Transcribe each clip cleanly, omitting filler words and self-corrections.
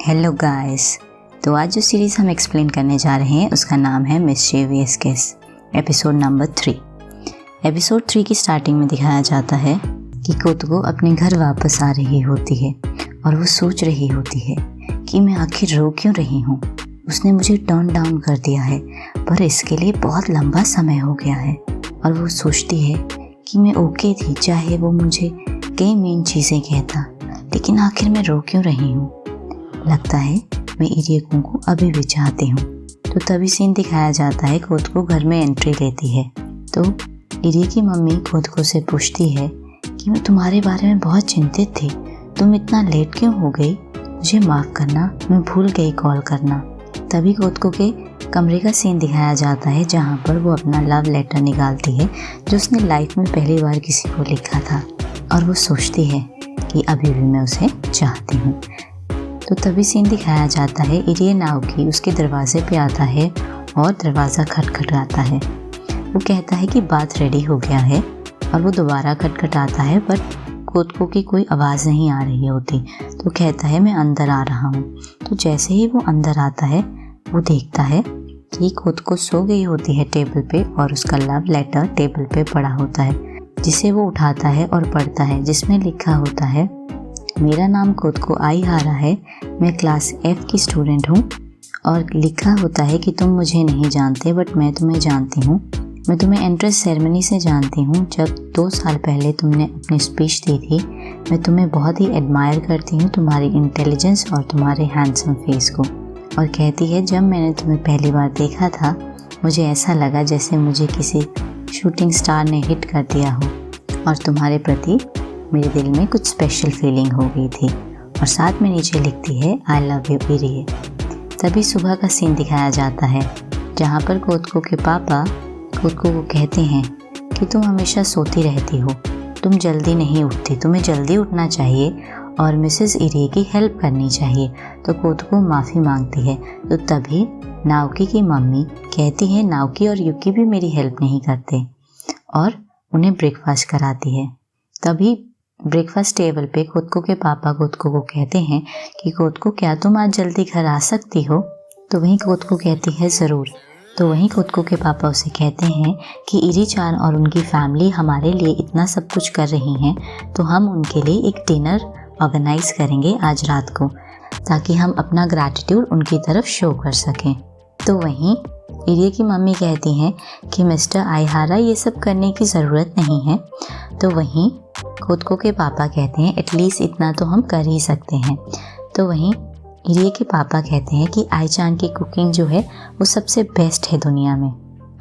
Hello guys. तो आज जो सीरीज़ हम एक्सप्लेन करने जा रहे हैं उसका नाम है मिस्चीवियस किस, एपिसोड नंबर 3। एपिसोड 3 की स्टार्टिंग में दिखाया जाता है कि कोतको अपने घर वापस आ रही होती है और वो सोच रही होती है कि मैं आखिर रो क्यों रही हूँ। उसने मुझे टर्न डाउन कर दिया है पर इसके लिए बहुत लंबा समय हो गया है। और वो सोचती है कि मैं ओके थी, चाहे वो मुझे कई मेन चीज़ें कहता, लेकिन आखिर मैं रो क्यों रही हूँ। लगता है मैं इरियको को अभी भी चाहती हूँ। तो तभी सीन दिखाया जाता है कोतको घर में एंट्री लेती है। तो इरिय की मम्मी कोतको से पूछती है कि मैं तुम्हारे बारे में बहुत चिंतित थी, तुम इतना लेट क्यों हो गई, मुझे माफ़ करना, मैं भूल गई कॉल करना। तभी कोतको के कमरे का सीन दिखाया जाता है जहाँ पर वो अपना लव लेटर निकालती है जो उसने लाइफ में पहली बार किसी को लिखा था। और वो सोचती है कि अभी भी मैं उसे चाहती हूँ। तो तभी सीन दिखाया जाता है इरिय नाओकी उसके दरवाजे पे आता है और दरवाज़ा खटखटाता है। वो कहता है कि बात रेडी हो गया है और वो दोबारा खटखटाता है पर कोतको की कोई आवाज़ नहीं आ रही होती। तो कहता है मैं अंदर आ रहा हूँ। तो जैसे ही वो अंदर आता है वो देखता है कि कोतको सो गई होती है टेबल पे और उसका लव लेटर टेबल पे पड़ा होता है, जिसे वो उठाता है और पढ़ता है, जिसमें लिखा होता है मेरा नाम कोतको आइहारा है, मैं क्लास F की स्टूडेंट हूँ। और लिखा होता है कि तुम मुझे नहीं जानते बट मैं तुम्हें जानती हूँ। मैं तुम्हें एंट्रेंस सेरेमनी से जानती हूँ, जब 2 साल पहले तुमने अपनी स्पीच दी थी। मैं तुम्हें बहुत ही एडमायर करती हूँ, तुम्हारी इंटेलिजेंस और तुम्हारे हैंडसम फेस को। और कहती है जब मैंने तुम्हें पहली बार देखा था मुझे ऐसा लगा जैसे मुझे किसी शूटिंग स्टार ने हिट कर दिया हो और तुम्हारे प्रति मेरे दिल में कुछ स्पेशल फीलिंग हो गई थी। और साथ में नीचे लिखती है आई लव यू इरिय। तभी सुबह का सीन दिखाया जाता है जहाँ पर कोतको के पापा कोतको को कहते हैं कि तुम हमेशा सोती रहती हो, तुम जल्दी नहीं उठती, तुम्हें जल्दी उठना चाहिए और मिसेस इरिय की हेल्प करनी चाहिए। तो कोतको माफ़ी मांगती है। तो तभी नाओकी की मम्मी कहती है नाओकी और युकी भी मेरी हेल्प नहीं करते और उन्हें ब्रेकफास्ट कराती है। तभी ब्रेकफास्ट टेबल पे कोतको के पापा कोतको को कहते हैं कि कोतको क्या तुम आज जल्दी घर आ सकती हो। तो वहीं कोतको कहती है ज़रूर। तो वहीं कोतको के पापा उसे कहते हैं कि इरी-चान और उनकी फैमिली हमारे लिए इतना सब कुछ कर रही हैं, तो हम उनके लिए एक डिनर ऑर्गेनाइज करेंगे आज रात को, ताकि हम अपना ग्रैटिट्यूड उनकी तरफ शो कर सकें। तो वहीं इरिय की मम्मी कहती हैं कि मिस्टर आइहारा ये सब करने की ज़रूरत नहीं है। तो वहीं कोतको के पापा कहते हैं एटलीस्ट इतना तो हम कर ही सकते हैं। तो वहीं इरिय के पापा कहते हैं कि आई-चान की कुकिंग जो है वो सबसे बेस्ट है दुनिया में,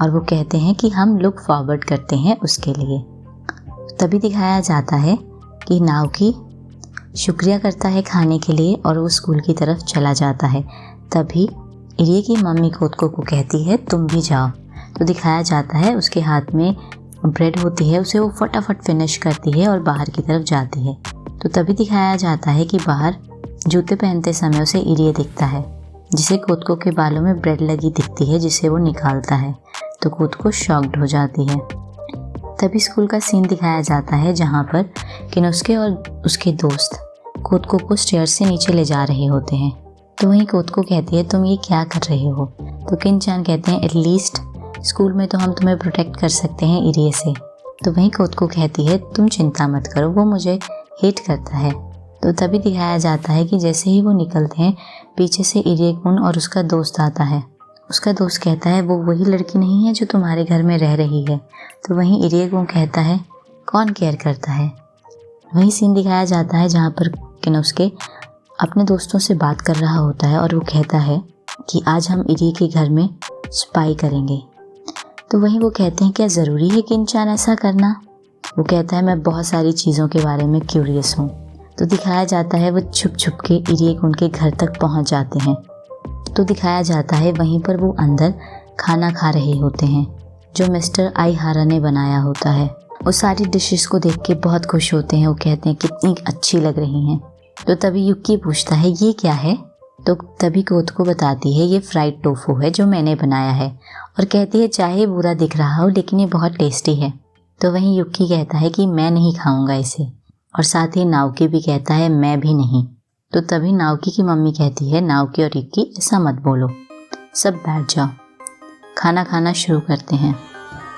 और वो कहते हैं कि हम लुक फॉरवर्ड करते हैं उसके लिए। तभी दिखाया जाता है कि नाओकी शुक्रिया करता है खाने के लिए और वो स्कूल की तरफ चला जाता है। तभी इरिय की मम्मी कोतको को कहती है तुम भी जाओ। तो दिखाया जाता है उसके हाथ में ब्रेड होती है, उसे वो फटाफट फिनिश करती है और बाहर की तरफ जाती है। तो तभी दिखाया जाता है कि बाहर जूते पहनते समय उसे इरिय दिखता है, जिसे कोतको के बालों में ब्रेड लगी दिखती है, जिसे वो निकालता है। तो कोतको शॉक्ड हो जाती है। तभी स्कूल का सीन दिखाया जाता है जहाँ पर किनोस्के और उसके दोस्त कोतको को स्टेयर से नीचे ले जा रहे होते हैं। तो वहीं कोतको कहती है तुम ये क्या कर रहे हो। तो किन-चान कहते हैं एटलीस्ट स्कूल में तो हम तुम्हें प्रोटेक्ट कर सकते हैं इरिय से। तो वहीं कोतको कहती है तुम चिंता मत करो, वो मुझे हेट करता है। तो तभी दिखाया जाता है कि जैसे ही वो निकलते हैं पीछे से इरिय-कुन और उसका दोस्त आता है। उसका दोस्त कहता है वो वही लड़की नहीं है जो तुम्हारे घर में रह रही है। तो वहीं इरिय-कुन कहता है कौन केयर करता है। वही सीन दिखाया जाता है जहाँ पर किनोस्के अपने दोस्तों से बात कर रहा होता है और वो कहता है कि आज हम इरिय के घर में स्पाई करेंगे। तो वहीं वो कहते हैं क्या ज़रूरी है किन-चान ऐसा करना। वो कहता है मैं बहुत सारी चीज़ों के बारे में क्यूरियस हूँ। तो दिखाया जाता है वो छुप छुप के इरिय-कुन के घर तक पहुँच जाते हैं। तो दिखाया जाता है वहीं पर वो अंदर खाना खा रहे होते हैं जो मिस्टर आइहारा ने बनाया होता है। वो सारी डिशेस को देख के बहुत खुश होते हैं। वो कहते हैं कितनी अच्छी लग रही हैं। तो तभी युकी पूछता है ये क्या है। तो तभी कोतको बताती है ये फ्राइड टोफू है जो मैंने बनाया है, और कहती है चाहे बुरा दिख रहा हो लेकिन ये बहुत टेस्टी है। तो वहीं युकी कहता है कि मैं नहीं खाऊंगा इसे, और साथ ही नाओकी भी कहता है मैं भी नहीं। तो तभी नाओकी की मम्मी कहती है, नाओकी और युकी ऐसा मत बोलो, सब बैठ जाओ, खाना खाना शुरू करते हैं।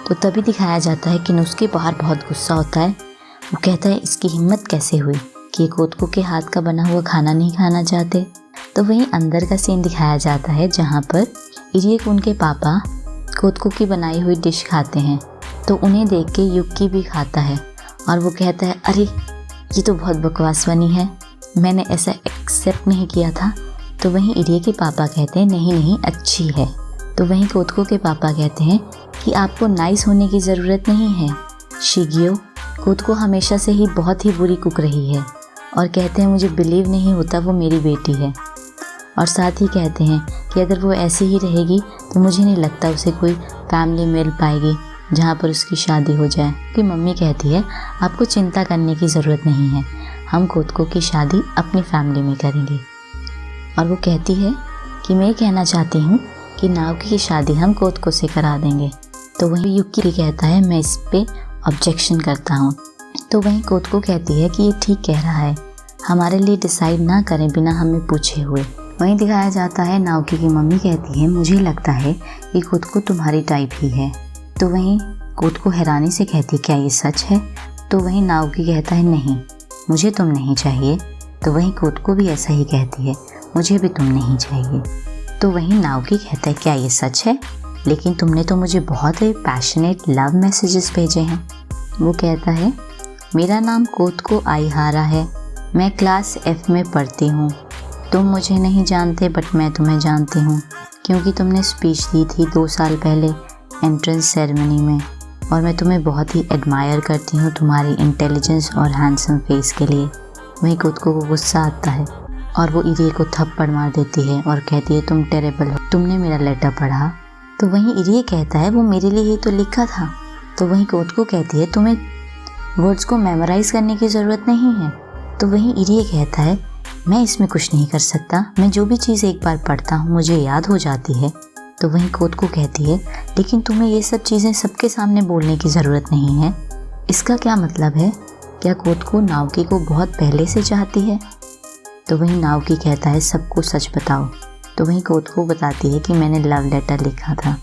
तो तभी दिखाया जाता है कि नुस्खे बाहर बहुत गुस्सा होता है। वो कहता है इसकी हिम्मत कैसे हुई कि कोतको के हाथ का बना हुआ खाना नहीं खाना चाहते। तो वहीं अंदर का सीन दिखाया जाता है जहाँ पर इरिए उनके पापा कोतको की बनाई हुई डिश खाते हैं। तो उन्हें देख के युकी भी खाता है और वो कहता है, अरे ये तो बहुत बकवास बनी है, मैंने ऐसा एक्सेप्ट नहीं किया था। तो वहीं इरिए के पापा कहते हैं, नहीं नहीं अच्छी है। तो वहीं कोतको के पापा कहते हैं कि आपको नाइस होने की ज़रूरत नहीं है, शिगियो कोतको हमेशा से ही बहुत ही बुरी कुक रही है। और कहते हैं मुझे बिलीव नहीं होता वो मेरी बेटी है। और साथ ही कहते हैं कि अगर वो ऐसी ही रहेगी तो मुझे नहीं लगता उसे कोई फैमिली मिल पाएगी जहाँ पर उसकी शादी हो जाए। कि मम्मी कहती है आपको चिंता करने की ज़रूरत नहीं है, हम कोतको की शादी अपनी फैमिली में करेंगे। और वो कहती है कि मैं कहना चाहती हूँ कि नाओकी की शादी हम कोतको से करा देंगे। तो वहीं युकी भी कहता है मैं इस पे ऑब्जेक्शन करता हूँ। तो वहीं कोतको कहती है कि ये ठीक कह रहा है, हमारे लिए डिसाइड ना करें बिना हमें पूछे हुए। वहीं दिखाया जाता है नाओकी की मम्मी कहती है मुझे लगता है कि कोतको तुम्हारी टाइप ही है। तो वहीं कोतको हैरानी से कहती क्या ये सच है। तो वहीं नाओकी कहता है नहीं मुझे तुम नहीं चाहिए। तो वहीं कोतको भी ऐसा ही कहती है मुझे भी तुम नहीं चाहिए। तो वहीं नाओकी कहता है क्या ये सच है, लेकिन तुमने तो मुझे बहुत ही पैशनेट लव मैसेजेस भेजे हैं। वो कहता है मेरा नाम कोतको आईहारा है, मैं क्लास F में पढ़ती हूँ, तुम मुझे नहीं जानते बट मैं तुम्हें जानती हूँ क्योंकि तुमने स्पीच दी थी 2 साल पहले एंट्रेंस सेरेमनी में और मैं तुम्हें बहुत ही एडमायर करती हूँ तुम्हारी इंटेलिजेंस और हैंडसम फेस के लिए। वहीं कोतको को गुस्सा आता है और वो इरिए को थप्पड़ मार देती है और कहती है तुम टेरेबल हो, तुमने मेरा लेटर पढ़ा। तो वहीं इरिए कहता है वो मेरे लिए ही तो लिखा था। तो वहीं कोतको कहती है तुम्हें वर्ड्स को मेमोराइज़ करने की ज़रूरत नहीं है। तो वहीं इरिए कहता है मैं इसमें कुछ नहीं कर सकता, मैं जो भी चीज़ एक बार पढ़ता हूँ मुझे याद हो जाती है। तो वहीं कोतको कहती है लेकिन तुम्हें ये सब चीज़ें सबके सामने बोलने की ज़रूरत नहीं है। इसका क्या मतलब है, क्या कोतको नाओकी को बहुत पहले से चाहती है। तो वहीं नाओकी कहता है सबको सच बताओ। तो वहीं कोतको बताती है कि मैंने लव लेटर लिखा था।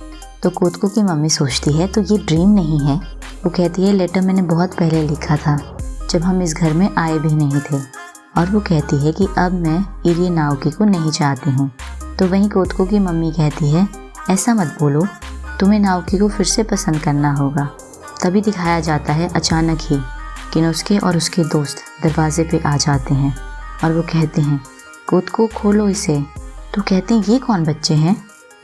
तो कोतको की मम्मी सोचती है तो ये ड्रीम नहीं है। वो कहती है लेटर मैंने बहुत पहले लिखा था जब हम इस घर में आए भी नहीं थे। और वो कहती है कि अब मैं इरिए नाओकी को नहीं चाहती हूँ। तो वहीं कोतको की मम्मी कहती है ऐसा मत बोलो, तुम्हें नाओकी को फिर से पसंद करना होगा। तभी दिखाया जाता है अचानक ही कि नुस्खे और उसके दोस्त दरवाजे पे आ जाते हैं और वो कहते हैं कोतको खोलो इसे। तो कहते हैं ये कौन बच्चे हैं।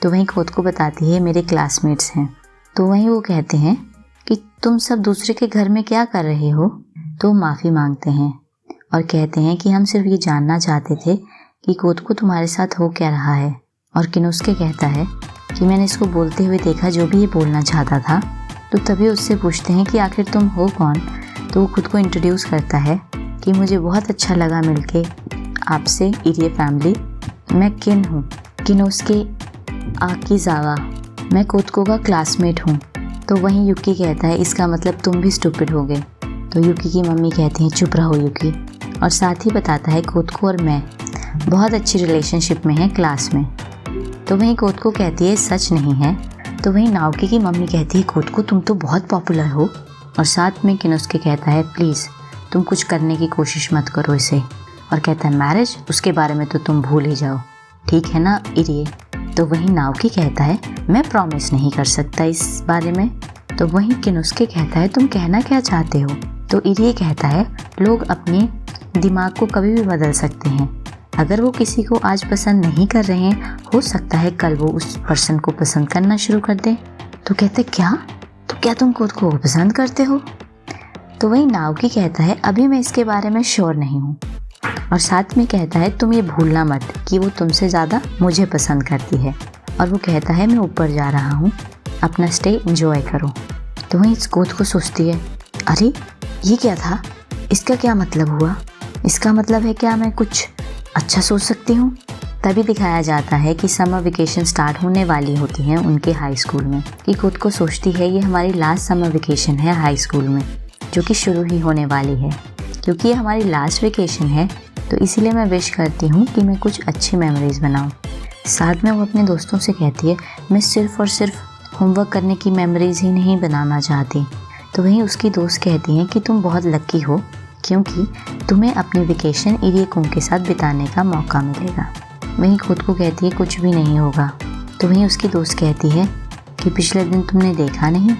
तो वहीं कोतको बताती है मेरे क्लासमेट्स हैं। तो वहीं वो कहते हैं कि तुम सब दूसरे के घर में क्या कर रहे हो। तो माफ़ी मांगते हैं और कहते हैं कि हम सिर्फ ये जानना चाहते थे कि कोतको तुम्हारे साथ हो क्या रहा है। और किनुस्के कहता है कि मैंने इसको बोलते हुए देखा जो भी ये बोलना चाहता था। तो तभी उससे पूछते हैं कि आखिर तुम हो कौन। तो वो खुद को इंट्रोड्यूस करता है कि मुझे बहुत अच्छा लगा मिलके आपसे इरिए फैमिली, मैं किन हूँ, किनुस्के आकीजावा, मैं कोतको का क्लासमेट हूँ। तो वहीं युकी कहता है इसका मतलब तुम भी स्टूपिड हो गए। तो युकी की मम्मी कहती हैं चुप रहो युकी, और साथ ही बताता है कोतको और मैं बहुत अच्छी रिलेशनशिप में हैं क्लास में। तो वहीं कोतको कहती है सच नहीं है। तो वहीं नाओकी की मम्मी कहती है कोतको तुम तो बहुत पॉपुलर हो। और साथ में किनुस्के कहता है प्लीज़ तुम कुछ करने की कोशिश मत करो इसे। और कहता है मैरिज, उसके बारे में तो तुम भूल ही जाओ, ठीक है ना इरिए। तो वहीं नाओकी कहता है मैं प्रॉमिस नहीं कर सकता इस बारे में। तो वहीं किनुस्के कहता है तुम कहना क्या चाहते हो। तो इरिए कहता है लोग अपने दिमाग को कभी भी बदल सकते हैं, अगर वो किसी को आज पसंद नहीं कर रहे हैं हो सकता है कल वो उस पर्सन को पसंद करना शुरू कर दे। तो कहते क्या, तो क्या तुम कोतको को पसंद करते हो। तो वहीं नाओकी कहता है अभी मैं इसके बारे में श्योर नहीं हूँ। और साथ में कहता है तुम ये भूलना मत कि वो तुमसे ज़्यादा मुझे पसंद करती है। और वो कहता है मैं ऊपर जा रहा हूँ, अपना स्टे एंजॉय करो। तो वहीं कोतको सोचती है अरे ये क्या था, इसका क्या मतलब हुआ, इसका मतलब है क्या मैं कुछ अच्छा सोच सकती हूँ। तभी दिखाया जाता है कि समर वेकेशन स्टार्ट होने वाली होती हैं उनके हाई स्कूल में। कि कोतको सोचती है ये हमारी लास्ट समर वेकेशन है हाई स्कूल में, जो कि शुरू ही होने वाली है। क्योंकि ये हमारी लास्ट वेकेशन है तो इसीलिए मैं विश करती हूँ कि मैं कुछ अच्छी मेमोरीज़ बनाऊँ। साथ में वो अपने दोस्तों से कहती है मैं सिर्फ़ और सिर्फ होमवर्क करने की मेमोरीज़ ही नहीं बनाना चाहती। तो वहीं उसकी दोस्त कहती हैं कि तुम बहुत लकी हो क्योंकि तुम्हें अपनी वेकेशन इरिकुंग के साथ बिताने का मौका मिलेगा। वहीं खुद को कहती है कुछ भी नहीं होगा। तो वहीं उसकी दोस्त कहती है कि पिछले दिन तुमने देखा नहीं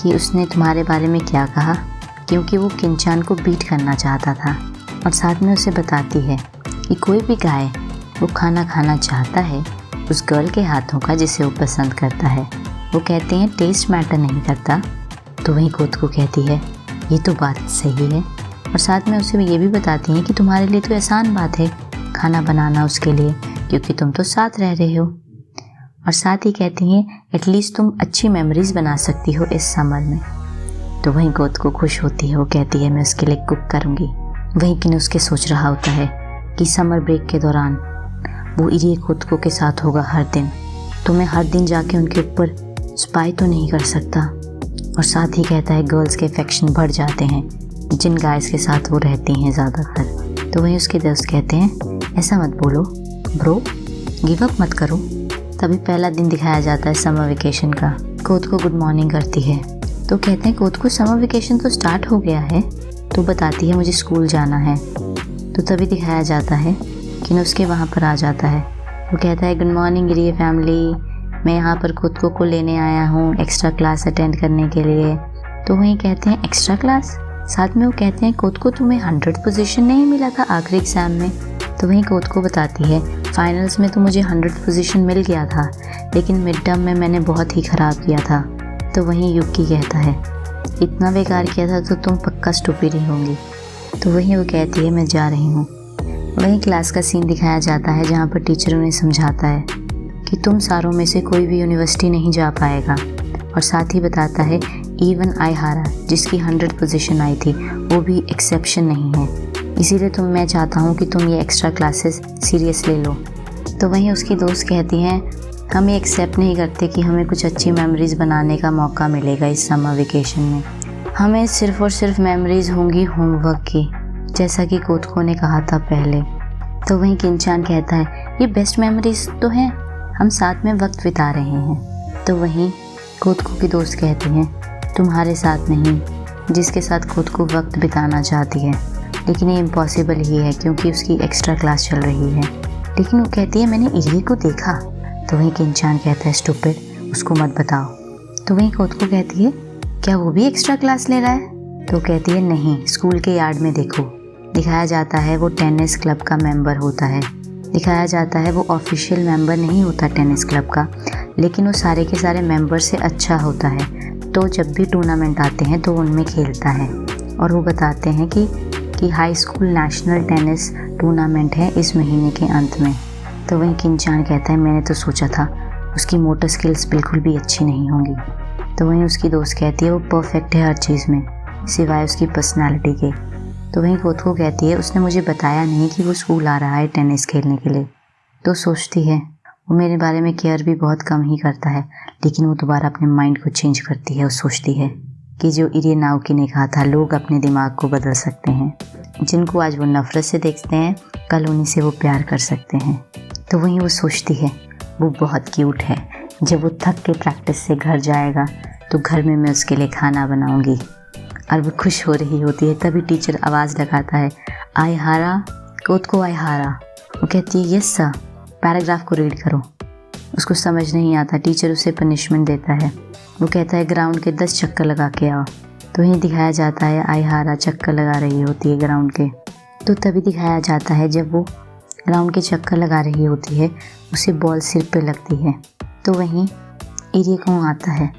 कि उसने तुम्हारे बारे में क्या कहा, क्योंकि वो किंचान को बीट करना चाहता था। और साथ में उसे बताती है कि कोई भी गाय वो खाना खाना चाहता है उस गर्ल के हाथों का जिसे वो पसंद करता है। वो कहते हैं टेस्ट मैटर नहीं करता। तो वहीं खुद को कहती है ये तो बात सही है। और साथ में उसे ये भी बताती हैं कि तुम्हारे लिए तो आसान बात है खाना बनाना उसके लिए, क्योंकि तुम तो साथ रह रहे हो। और साथ ही कहती हैं एटलीस्ट तुम अच्छी मेमोरीज़ बना सकती हो इस समर में। तो वहीं गोद को खुश होती है। वो कहती है मैं उसके लिए कुक करूँगी। वहीं किन उसके सोच रहा होता है कि समर ब्रेक के दौरान वो इरिकुंग के साथ होगा हर दिन, तो मैं हर दिन जाके उनके ऊपर स्पाई तो नहीं कर सकता। और साथ ही कहता है गर्ल्स के अफेक्शन बढ़ जाते हैं जिन गाइस के साथ वो रहती हैं ज़्यादातर। तो वहीं उसके दोस्त कहते हैं ऐसा मत बोलो ब्रो, गिव अप मत करो। तभी पहला दिन दिखाया जाता है समर वेकेशन का। कोद को गुड मॉर्निंग करती है। तो कहते हैं कोद को समर वेकेशन तो स्टार्ट हो गया है। तो बताती है मुझे स्कूल जाना है। तो तभी दिखाया जाता है कि उसके वहाँ पर आ जाता है। वो कहता है गुड मॉर्निंग गिरी फैमिली, मैं यहाँ पर खुद को लेने आया हूँ एक्स्ट्रा क्लास अटेंड करने के लिए। तो वहीं कहते हैं एक्स्ट्रा क्लास। साथ में वो कहते हैं खुद को तुम्हें 100 पोजीशन नहीं मिला था आखिरी एग्ज़ाम में। तो वहीं खुद को बताती है फाइनल्स में तो मुझे 100 पोजीशन मिल गया था, लेकिन मिड टर्म में मैंने बहुत ही ख़राब किया था। तो वहीं युकी कहता है इतना बेकार किया था तो तुम पक्का स्टूपिड ही होंगी। तो वहीं वो कहती है मैं जा रही हूँ। वहीं क्लास का सीन दिखाया जाता है जहाँ पर टीचर उन्हें समझाता है कि तुम सारों में से कोई भी यूनिवर्सिटी नहीं जा पाएगा। और साथ ही बताता है इवन आईहारा जिसकी 100 पोजीशन आई थी वो भी एक्सेप्शन नहीं है, इसीलिए मैं चाहता हूँ कि तुम ये एक्स्ट्रा क्लासेस सीरियसली लो। तो वहीं उसकी दोस्त कहती हैं हम ये एक्सेप्ट नहीं करते कि हमें कुछ अच्छी मेमोरीज़ बनाने का मौका मिलेगा इस समर वेकेशन में। हमें सिर्फ़ और सिर्फ मेमोरीज़ होंगी होमवर्क की, जैसा कि कोतको ने कहा था पहले। तो वहीं किंचान कहता है ये बेस्ट मेमोरीज़ तो हैं, हम साथ में वक्त बिता रहे हैं। तो वहीं कोतको की दोस्त कहती हैं तुम्हारे साथ नहीं, जिसके साथ खुद को वक्त बिताना चाहती है, लेकिन ये इम्पॉसिबल ही है क्योंकि उसकी एक्स्ट्रा क्लास चल रही है। लेकिन वो कहती है मैंने इरी को देखा। तो वहीं किंचान कहता है स्टूपिड, उसको मत बताओ। तो वहीं कोतको कहती है क्या वो भी एक्स्ट्रा क्लास ले रहा है? तो कहती है नहीं, स्कूल के यार्ड में देखो। दिखाया जाता है वो टेनिस क्लब का मेंबर होता है। दिखाया जाता है वो ऑफिशियल मेंबर नहीं होता टेनिस क्लब का, लेकिन वो सारे के सारे मेंबर से अच्छा होता है। तो जब भी टूर्नामेंट आते हैं तो उनमें खेलता है। और वो बताते हैं कि high school national tennis tournament है इस महीने के अंत में। तो वहीं किंचान कहता है मैंने तो सोचा था उसकी मोटर स्किल्स बिल्कुल भी अच्छी नहीं होंगी। तो वहीं उसकी दोस्त कहती है वो परफेक्ट है हर चीज़ में सिवाय उसकी पर्सनालिटी के। तो वहीं कोतको कहती है उसने मुझे बताया नहीं कि वो स्कूल आ रहा है टेनिस खेलने के लिए। तो सोचती है वो मेरे बारे में केयर भी बहुत कम ही करता है, लेकिन वो दोबारा अपने माइंड को चेंज करती है और सोचती है कि जो इरी नाओकी ने कहा था लोग अपने दिमाग को बदल सकते हैं, जिनको आज वो नफ़रत से देखते हैं कल उन्हीं से वो प्यार कर सकते हैं। तो वहीं वो सोचती है वो बहुत क्यूट है, जब वो थक के प्रैक्टिस से घर जाएगा तो घर में मैं उसके लिए खाना बनाऊंगी। और वो खुश हो रही होती है तभी टीचर आवाज़ लगाता है आईहारा, कोतको आईहारा। वो कहती है यस सर, पैराग्राफ को रीड करो। उसको समझ नहीं आता, टीचर उसे पनिशमेंट देता है। वो कहता है ग्राउंड के 10 चक्कर लगा के आओ। तो वहीं दिखाया जाता है आईहारा चक्कर लगा रही होती है ग्राउंड के। तो तभी दिखाया जाता है जब वो ग्राउंड के चक्कर लगा रही होती है उसे बॉल सिर पे लगती है। तो वहीं इरिकुंग आता है।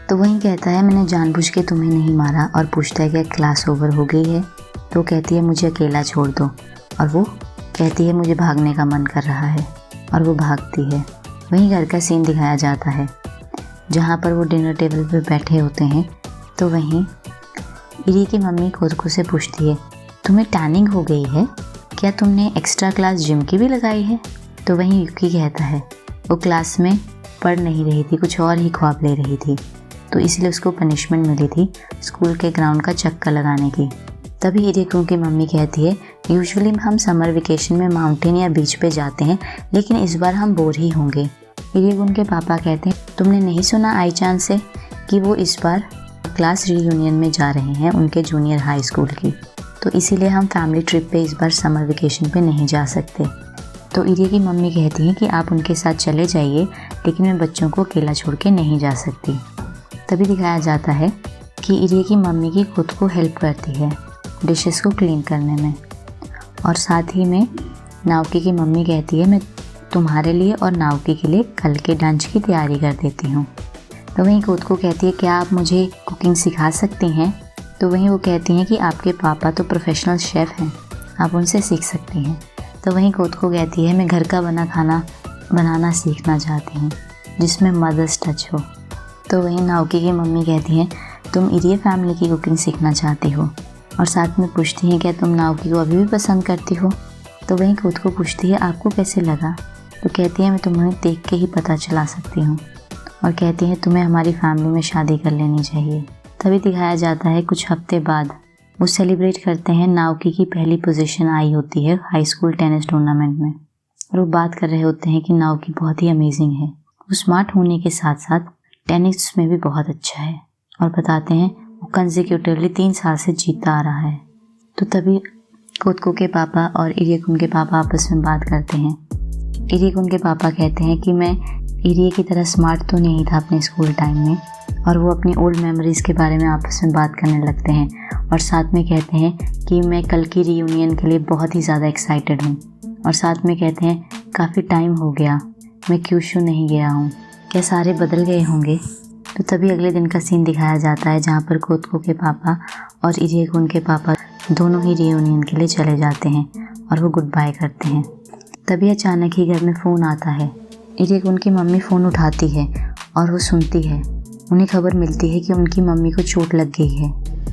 तो वहीं कहता है मैंने जानबूझ के तुम्हें नहीं मारा, और पूछता है क्या क्लास ओवर हो गई है? तो कहती है मुझे अकेला छोड़ दो। और वो कहती है मुझे भागने का मन कर रहा है, और वो भागती है। वहीं घर का सीन दिखाया जाता है जहाँ पर वो डिनर टेबल पर बैठे होते हैं। तो वहीं इरी की मम्मी कोतको से पूछती है तुम्हें टैनिंग हो गई है क्या, तुमने एक्स्ट्रा क्लास जिम की भी लगाई है? तो वहीं युकी कहता है वो क्लास में पढ़ नहीं रही थी, कुछ और ही ख्वाब ले रही थी, तो इसलिए उसको पनिशमेंट मिली थी स्कूल के ग्राउंड का चक्कर लगाने की। तभी इरिकुंग की मम्मी कहती है यूजुअली हम समर वेकेशन में माउंटेन या बीच पे जाते हैं, लेकिन इस बार हम बोर ही होंगे। इरिक उनके पापा कहते हैं, तुमने नहीं सुना आई चांद से कि वो इस बार क्लास रीयूनियन में जा रहे हैं उनके जूनियर हाई स्कूल की, तो इसीलिए हम फैमिली ट्रिप पे इस बार समर वेकेशन पे नहीं जा सकते। तो इरिक की मम्मी कहती हैं कि आप उनके साथ चले जाइए, लेकिन मैं बच्चों को अकेला छोड़ के नहीं जा सकती। तभी दिखाया जाता है कि इरिक की मम्मी की खुद को हेल्प करती है डिशेस को क्लीन करने में, और साथ ही में नाओकी की मम्मी कहती है, मैं तुम्हारे लिए और नाओकी के लिए कल के लंच की तैयारी कर देती हूँ। तो वहीं कोतको कहती है, क्या आप मुझे कुकिंग सिखा सकती हैं? तो वहीं वो कहती हैं कि आपके पापा तो प्रोफेशनल शेफ़ हैं, आप उनसे सीख सकती हैं। तो वहीं कोतको कहती है, मैं घर का बना खाना बनाना सीखना चाहती हूँ जिसमें मदर्स टच हो। तो वहीं नाओकी की मम्मी कहती हैं, तुम इरिक फैमिली की कुकिंग सीखना चाहती हो, और साथ में पूछती हैं, क्या तुम नाओकी को अभी भी पसंद करती हो? तो वहीं कोतको पूछती है, आपको कैसे लगा? तो कहती है, मैं तुम्हें देख के ही पता चला सकती हूँ, और कहती है, तुम्हें हमारी फैमिली में शादी कर लेनी चाहिए। तभी दिखाया जाता है कुछ हफ्ते बाद वो सेलिब्रेट करते हैं, नाओकी की पहली पोजीशन आई होती है हाई स्कूल टेनिस टूर्नामेंट में, और वो बात कर रहे होते हैं कि नाओकी बहुत ही अमेजिंग है, वो स्मार्ट होने के साथ साथ टेनिस में भी बहुत अच्छा है, और बताते हैं वो कंसेक्यूटिवली 3 साल से जीतता आ रहा है। तो तभी कोतको के पापा और इरिक उनके पापा आपस में बात करते हैं। इरिक उनके पापा कहते हैं कि मैं इरिक की तरह स्मार्ट तो नहीं था अपने स्कूल टाइम में, और वो अपनी ओल्ड मेमोरीज़ के बारे में आपस में बात करने लगते हैं, और साथ में कहते हैं कि मैं कल की रीयूनियन के लिए बहुत ही ज़्यादा एक्साइटेड हूँ, और साथ में कहते हैं, काफ़ी टाइम हो गया मैं क्यूशू नहीं गया हूँ, क्या सारे बदल गए होंगे? तो तभी अगले दिन का सीन दिखाया जाता है जहाँ पर कोतको के पापा और इरिक उनके पापा दोनों ही रीयूनियन के लिए चले जाते हैं, और वो गुड बाय करते हैं। तभी अचानक ही घर में फ़ोन आता है। इरिक उनकी मम्मी फ़ोन उठाती है और वो सुनती है। उन्हें खबर मिलती है कि उनकी मम्मी को चोट लग गई है,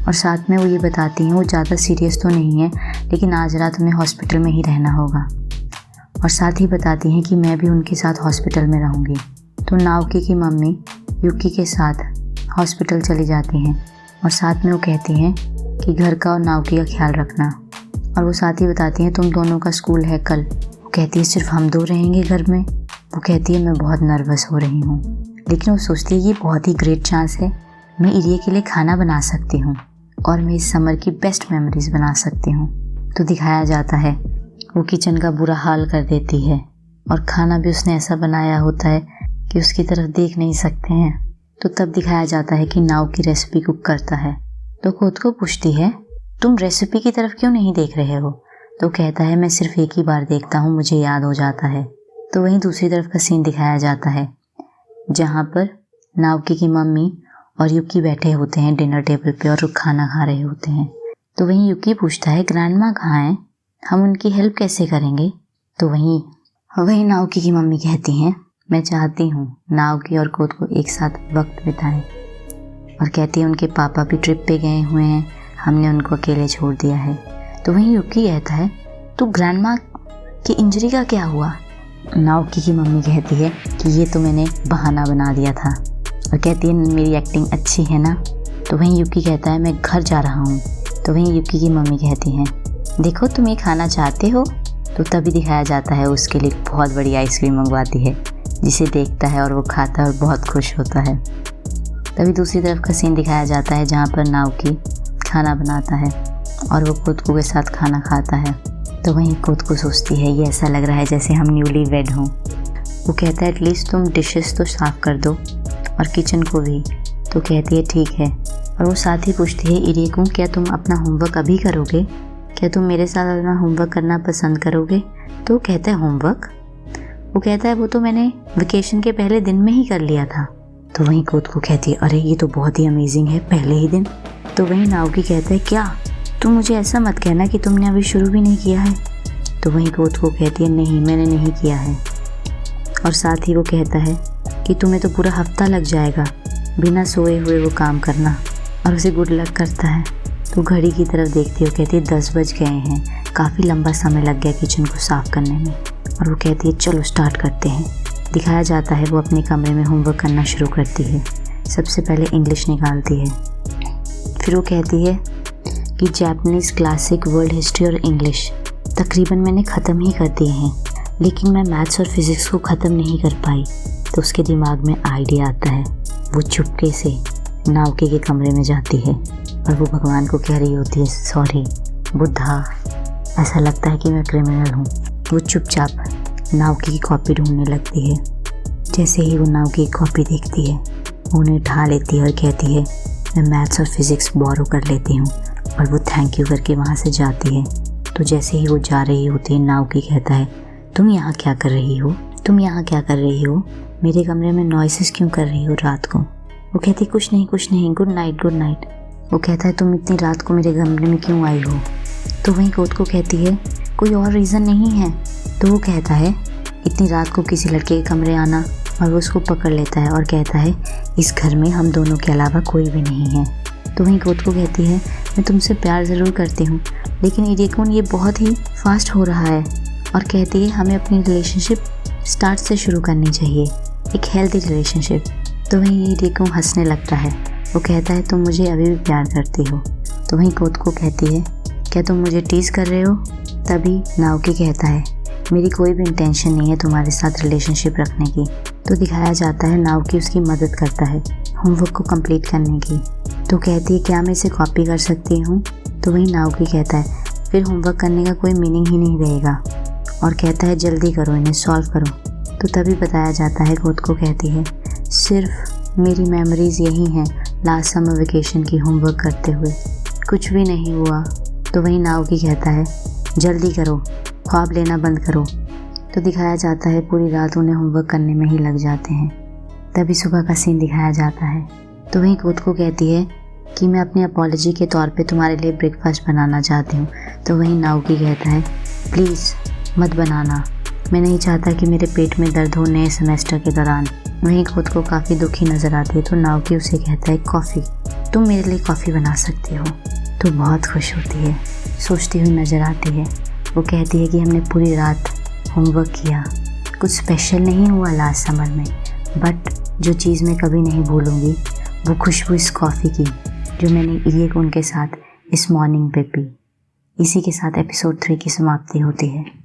और साथ में वो ये बताती हैं वो ज़्यादा सीरियस तो नहीं है, लेकिन आज रात उन्हें हॉस्पिटल में ही रहना होगा, और साथ ही बताती हैं कि मैं भी उनके साथ हॉस्पिटल में रहूँगी। तो नाओकी की मम्मी युकी के साथ हॉस्पिटल चली जाती हैं, और साथ में वो कहती हैं कि घर का और नाओकी का ख्याल रखना, और वो साथ ही बताती हैं तुम दोनों का स्कूल है कल। वो कहती है, सिर्फ हम 2 रहेंगे घर में? वो कहती है, मैं बहुत नर्वस हो रही हूँ, लेकिन वो सोचती है ये बहुत ही ग्रेट चांस है, मैं इरिक के लिए खाना बना सकती हूँ और मैं इस समर की बेस्ट मेमोरीज बना सकती हूँ। तो दिखाया जाता है वो किचन का बुरा हाल कर देती है, और खाना भी उसने ऐसा बनाया होता है कि उसकी तरफ देख नहीं सकते हैं। तो तब दिखाया जाता है कि नाओकी रेसिपी कुक करता है। तो कोतको पूछती है, तुम रेसिपी की तरफ क्यों नहीं देख रहे हो? तो कहता है, मैं सिर्फ एक ही बार देखता हूँ, मुझे याद हो जाता है। तो वहीं दूसरी तरफ का सीन दिखाया जाता है जहाँ पर नाओकी की मम्मी और युकी बैठे होते हैं डिनर टेबल पे और वो खाना खा रहे होते हैं। तो वहीं युकी पूछता है, ग्रैंडमा कहाँ हैं, हम उनकी हेल्प कैसे करेंगे? तो वहीं नाओकी की मम्मी कहती हैं, मैं चाहती हूँ नाओकी और कोतको एक साथ वक्त बिताएं, और कहती है उनके पापा भी ट्रिप पे गए हुए हैं, हमने उनको अकेले छोड़ दिया है। तो वहीं युकी कहता है, तो ग्रैंडमा की इंजरी का क्या हुआ? नाओकी की मम्मी कहती है कि ये तो मैंने बहाना बना दिया था, और कहती है मेरी एक्टिंग अच्छी है ना? तो वहीं युकी कहता है, मैं घर जा रहा हूँ। तो वहीं युकी की मम्मी कहती हैं, देखो तुम ये खाना चाहते हो? तो तभी दिखाया जाता है उसके लिए बहुत बड़ी आइसक्रीम मंगवाती है, जिसे देखता है और वो खाता है और बहुत खुश होता है। तभी दूसरी तरफ का सीन दिखाया जाता है जहाँ पर नाओकी खाना बनाता है और वो कोतको के साथ खाना खाता है। तो वहीं कोतको सोचती है, ये ऐसा लग रहा है जैसे हम न्यूली वेड हों। वो कहता है, एटलीस्ट तुम डिशेस तो साफ़ कर दो और किचन को भी। तो कहती है ठीक है, और वो साथ ही पूछती है, इरिक क्या तुम अपना होमवर्क अभी करोगे? क्या तुम मेरे साथ अपना होमवर्क करना पसंद करोगे? तो कहता है होमवर्क? वो कहता है वो तो मैंने वेकेशन के पहले दिन में ही कर लिया था। तो वहीं कोतको कहती है, अरे ये तो बहुत ही अमेजिंग है, पहले ही दिन। तो वहीं नाओकी कहता है, क्या तुम मुझे ऐसा मत कहना कि तुमने अभी शुरू भी नहीं किया है। तो वहीं कोतको कहती है, नहीं मैंने नहीं किया है। और साथ ही वो कहता है कि तुम्हें तो पूरा हफ्ता लग जाएगा बिना सोए हुए वो काम करना, और उसे गुड लक करता है। तो घड़ी की तरफ देखती है, वो कहती है 10 बज गए हैं, काफ़ी लंबा समय लग गया किचन को साफ़ करने में। और वो कहती है चलो स्टार्ट करते हैं। दिखाया जाता है वो अपने कमरे में होमवर्क करना शुरू करती है। सबसे पहले इंग्लिश निकालती है, फिर वो कहती है कि जापानीज़ क्लासिक वर्ल्ड हिस्ट्री और इंग्लिश तकरीबन मैंने ख़त्म ही कर दिए हैं, लेकिन मैं मैथ्स और फिज़िक्स को ख़त्म नहीं कर पाई। तो उसके दिमाग में आइडिया आता है। वो चुपके से नाउकी के कमरे में जाती है और वो भगवान को कह रही होती है, सॉरी बुद्धा, ऐसा लगता है कि मैं क्रिमिनल हूँ। वो चुपचाप नाउकी की कॉपी ढूंढने लगती है। जैसे ही वो नाउकी की कॉपी देखती है, वो उन्हें उठा लेती है और कहती है, मैं मैथ्स और फिज़िक्स बोरो कर लेती हूँ। और वो थैंक यू करके वहाँ से जाती है। तो जैसे ही वो जा रही होती है, नाउकी कहता है, तुम यहाँ क्या कर रही हो? तुम यहाँ क्या कर रही हो? मेरे कमरे में नॉइसेस क्यों कर रही हो रात को? वो कहती, कुछ नहीं, गुड नाइट, गुड नाइट। वो कहता है, तुम इतनी रात को मेरे कमरे में क्यों आई हो? तो वहीं कोतको कहती है, कोई और रीज़न नहीं है। तो वो कहता है, इतनी रात को किसी लड़के के कमरे आना, और वो उसको पकड़ लेता है और कहता है, इस घर में हम दोनों के अलावा कोई भी नहीं है। तो वहीं कोतको कहती है, मैं तुमसे प्यार ज़रूर करती हूँ, लेकिन इरेकुन ये बहुत ही फास्ट हो रहा है। और कहती है, हमें अपनी रिलेशनशिप स्टार्ट से शुरू करनी चाहिए, एक हेल्दी रिलेशनशिप। तो वहीं इरेकुन हंसने लगता है। वो कहता है, तुम मुझे अभी भी प्यार करती हो? तो वहीं कोतको कहती है, क्या तुम मुझे टीज़ कर रहे हो? तभी नाउकी कहता है, मेरी कोई भी इंटेंशन नहीं है तुम्हारे साथ रिलेशनशिप रखने की। तो दिखाया जाता है नाउकी उसकी मदद करता है होमवर्क को कंप्लीट करने की। तो कहती है, क्या मैं इसे कॉपी कर सकती हूँ? तो वहीं नाउकी कहता है, फिर होमवर्क करने का कोई मीनिंग ही नहीं रहेगा। और कहता है, जल्दी करो, इन्हें सॉल्व करो। तो तभी बताया जाता है, कोतको कहती है, सिर्फ मेरी मेमोरीज़ यही हैं लास्ट समर वेकेशन की होमवर्क करते हुए, कुछ भी नहीं हुआ। तो वहीं नाउकी कहता है, जल्दी करो, ख्वाब लेना बंद करो। तो दिखाया जाता है, पूरी रात उन्हें होमवर्क करने में ही लग जाते हैं। तभी सुबह का सीन दिखाया जाता है। तो वहीं कोतको कहती है कि मैं अपनी अपॉलॉजी के तौर पे तुम्हारे लिए ब्रेकफास्ट बनाना चाहती हूँ। तो वहीं नाउकी कहता है, प्लीज़ मत बनाना, मैं नहीं चाहता कि मेरे पेट में दर्द हो नए सेमेस्टर के दौरान। वहीं कोतको काफ़ी दुखी नज़र आती है। तो नाउकी उसे कहता है, कॉफ़ी, तुम मेरे लिए कॉफ़ी बना सकती हो। तो बहुत खुश होती है, सोचती हुई नज़र आती है। वो कहती है कि हमने पूरी रात होमवर्क किया, कुछ स्पेशल नहीं हुआ लास्ट समर में, बट जो चीज़ मैं कभी नहीं भूलूंगी वो खुशबू इस कॉफ़ी की जो मैंने इरेकुन के साथ इस मॉर्निंग पे पी। इसी के साथ एपिसोड 3 की समाप्ति होती है।